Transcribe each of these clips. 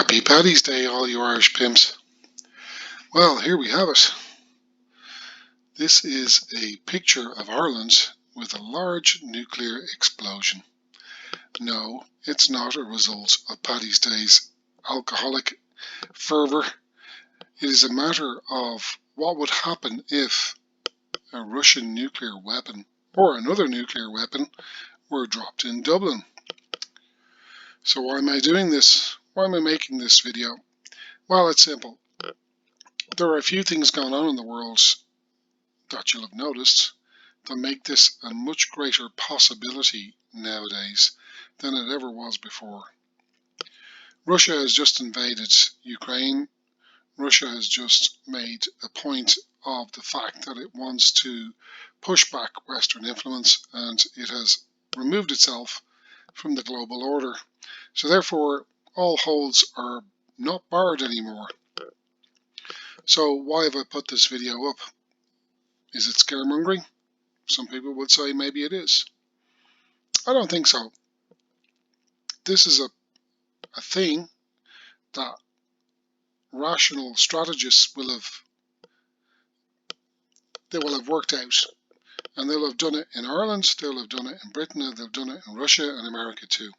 Happy Paddy's Day, all you Irish pimps. Well, here we have it. This is a picture of Ireland with a large nuclear explosion. No, it's not a result of Paddy's Day's alcoholic fervour. It is a matter of what would happen if a Russian nuclear weapon or another nuclear weapon were dropped in Dublin. So why am I doing this? Why am I making this video? Well, it's simple. There are a few things going on in the world that you'll have noticed that make this a much greater possibility nowadays than it ever was before. Russia has just invaded Ukraine. Russia has just made a point of the fact that it wants to push back Western influence, and it has removed itself from the global order. So therefore, all holds are not barred anymore. So why have I put this video up? Is it scaremongering? Some people would say maybe it is. I don't think so. This is a thing that rational strategists will have worked out, and they'll have done it in Ireland, they'll have done it in Britain, and they've done it in Russia and America too.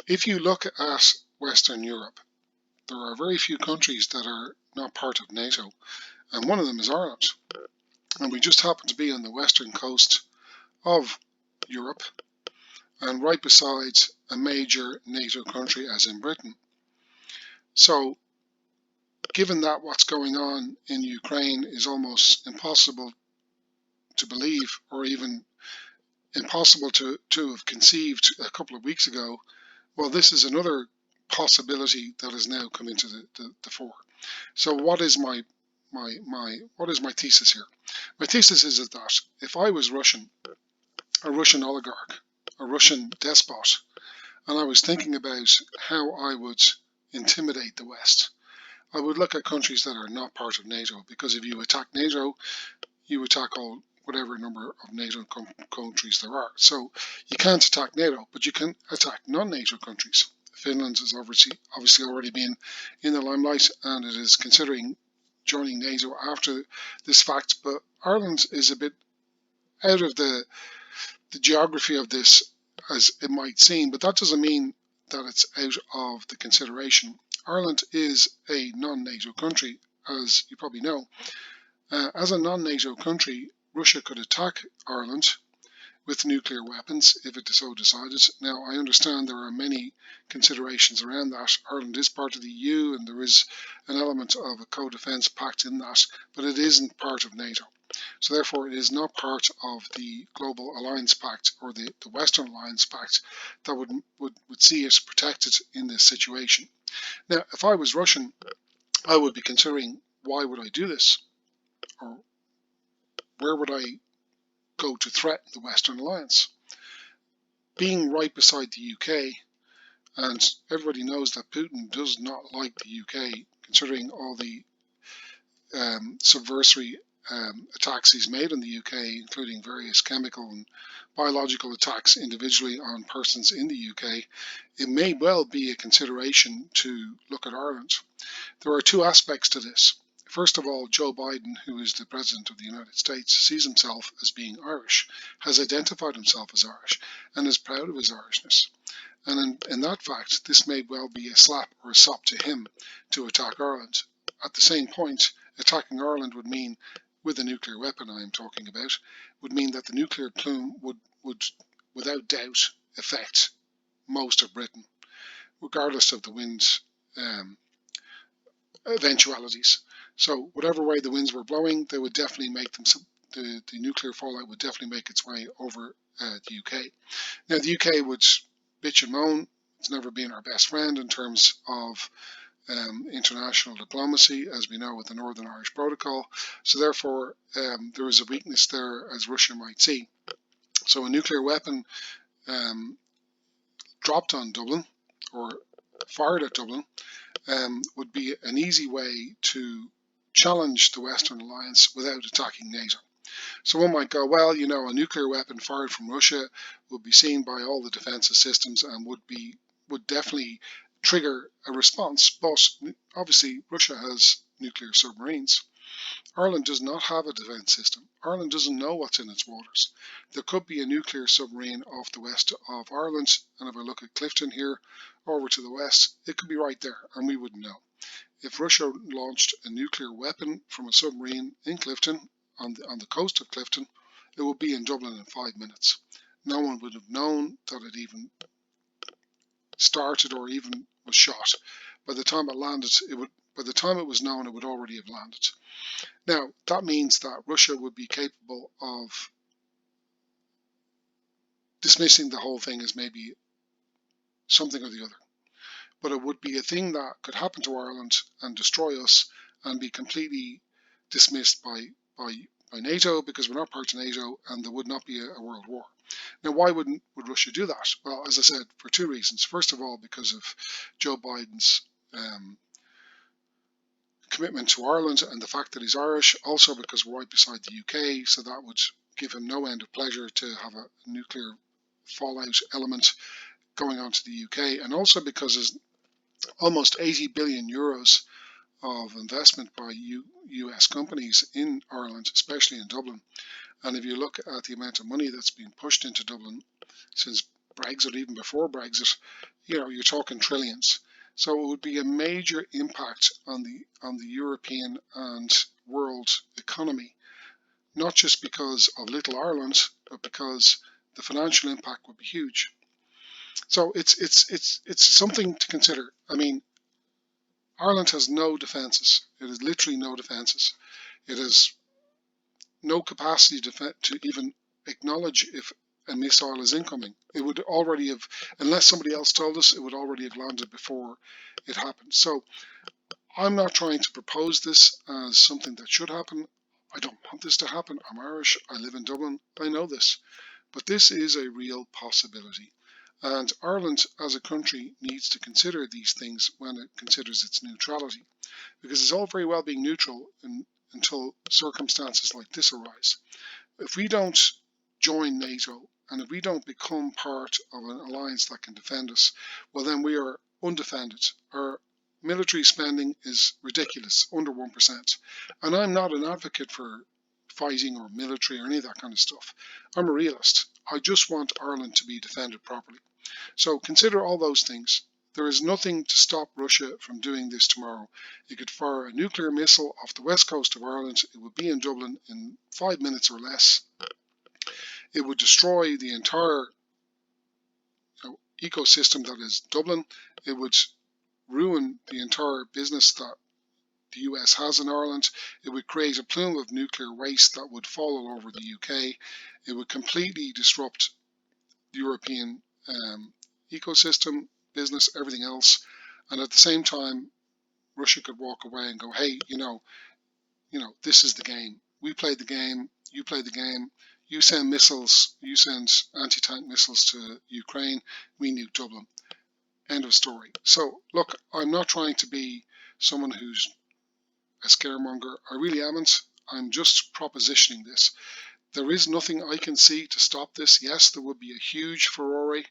If you look at Western Europe, there are very few countries that are not part of NATO, and one of them is Ireland. And we just happen to be on the western coast of Europe and right beside a major NATO country as in Britain. So given that what's going on in Ukraine is almost impossible to believe, or even impossible to have conceived a couple of weeks ago, well, this is another possibility that has now come into the fore. So what is my thesis here? My thesis is that if I was Russian, a Russian oligarch, a Russian despot, and I was thinking about how I would intimidate the West, I would look at countries that are not part of NATO, because if you attack NATO, you attack all whatever number of NATO countries there are. So you can't attack NATO, but you can attack non-NATO countries. Finland has obviously already been in the limelight, and it is considering joining NATO after this fact. But Ireland is a bit out of the geography of this, as it might seem, but that doesn't mean that it's out of the consideration. Ireland is a non-NATO country, as you probably know. As a non-NATO country, Russia could attack Ireland with nuclear weapons if it so decided. Now, I understand there are many considerations around that. Ireland is part of the EU, and there is an element of a co-defence pact in that, but it isn't part of NATO. So therefore, it is not part of the Global Alliance Pact or the Western Alliance Pact that would see it protected in this situation. Now, if I was Russian, I would be considering, why would I do this? Or where would I go to threaten the Western Alliance? Being right beside the UK, and everybody knows that Putin does not like the UK, considering all the subversive attacks he's made in the UK, including various chemical and biological attacks individually on persons in the UK, it may well be a consideration to look at Ireland. There are two aspects to this. First of all, Joe Biden, who is the President of the United States, sees himself as being Irish, has identified himself as Irish, and is proud of his Irishness. And in that fact, this may well be a slap or a sop to him to attack Ireland. At the same point, attacking Ireland would mean, with a nuclear weapon I am talking about, would mean that the nuclear plume would without doubt affect most of Britain, regardless of the wind's eventualities. So whatever way the winds were blowing, they would definitely make them, the nuclear fallout would definitely make its way over the UK. Now the UK would bitch and moan. It's never been our best friend in terms of international diplomacy, as we know with the Northern Irish Protocol. So therefore, there is a weakness there, as Russia might see. So a nuclear weapon dropped on Dublin, or fired at Dublin, would be an easy way to challenge the Western Alliance without attacking NATO. So one might go, well, you know, a nuclear weapon fired from Russia would be seen by all the defensive systems and would definitely trigger a response. But obviously Russia has nuclear submarines. Ireland does not have a defence system. Ireland doesn't know what's in its waters. There could be a nuclear submarine off the west of Ireland, and if I look at Clifton here, over to the west, it could be right there, and we wouldn't know. If Russia launched a nuclear weapon from a submarine in Clifton, on the coast of Clifton, it would be in Dublin in 5 minutes. No one would have known that it even started or even was shot. By the time it landed, by the time it was known, it would already have landed. Now, that means that Russia would be capable of dismissing the whole thing as maybe something or the other. But it would be a thing that could happen to Ireland and destroy us and be completely dismissed by NATO, because we're not part of NATO, and there would not be a world war. Now, why would Russia do that? Well, as I said, for two reasons. First of all, because of Joe Biden's commitment to Ireland and the fact that he's Irish. Also because we're right beside the UK, so that would give him no end of pleasure to have a nuclear fallout element going on to the UK. And also because there's almost 80 billion euros of investment by US companies in Ireland, especially in Dublin. And if you look at the amount of money that's been pushed into Dublin since Brexit, even before Brexit, you're talking trillions. So it would be a major impact on the European and world economy, not just because of Little Ireland, but because the financial impact would be huge. So it's something to consider. I mean, Ireland has no defences. It has literally no defences. It has no capacity to even acknowledge if a missile is incoming. It would already have, unless somebody else told us, it would already have landed before it happened. So I'm not trying to propose this as something that should happen. I don't want this to happen. I'm Irish. I live in Dublin. I know this. But this is a real possibility. And Ireland as a country needs to consider these things when it considers its neutrality. Because it's all very well being neutral until circumstances like this arise. If we don't join NATO, and if we don't become part of an alliance that can defend us, well then we are undefended. Our military spending is ridiculous, under 1%. And I'm not an advocate for fighting or military or any of that kind of stuff. I'm a realist. I just want Ireland to be defended properly. So consider all those things. There is nothing to stop Russia from doing this tomorrow. It could fire a nuclear missile off the west coast of Ireland. It would be in Dublin in 5 minutes or less. It would destroy the entire ecosystem that is Dublin. It would ruin the entire business that the US has in Ireland. It would create a plume of nuclear waste that would fall all over the UK. It would completely disrupt the European ecosystem, business, everything else. And at the same time, Russia could walk away and go, hey, this is the game. We played the game. You played the game. You send missiles. You send anti-tank missiles to Ukraine. We nuke Dublin. End of story. So, look, I'm not trying to be someone who's a scaremonger. I really amn't. I'm just propositioning this. There is nothing I can see to stop this. Yes, there would be a huge furore.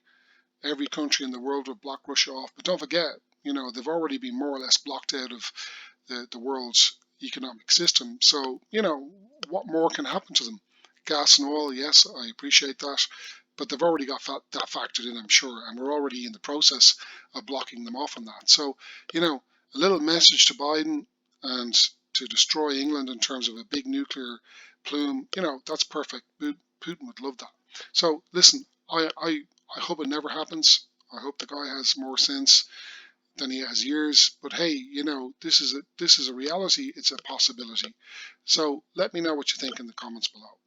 Every country in the world would block Russia off. But don't forget, they've already been more or less blocked out of the world's economic system. So, what more can happen to them? Gas and oil, yes, I appreciate that. But they've already got that factored in, I'm sure. And we're already in the process of blocking them off on that. So, a little message to Biden and to destroy England in terms of a big nuclear plume, that's perfect. Putin would love that. So, listen, I hope it never happens. I hope the guy has more sense than he has years. But hey, this is a reality. It's a possibility. So let me know what you think in the comments below.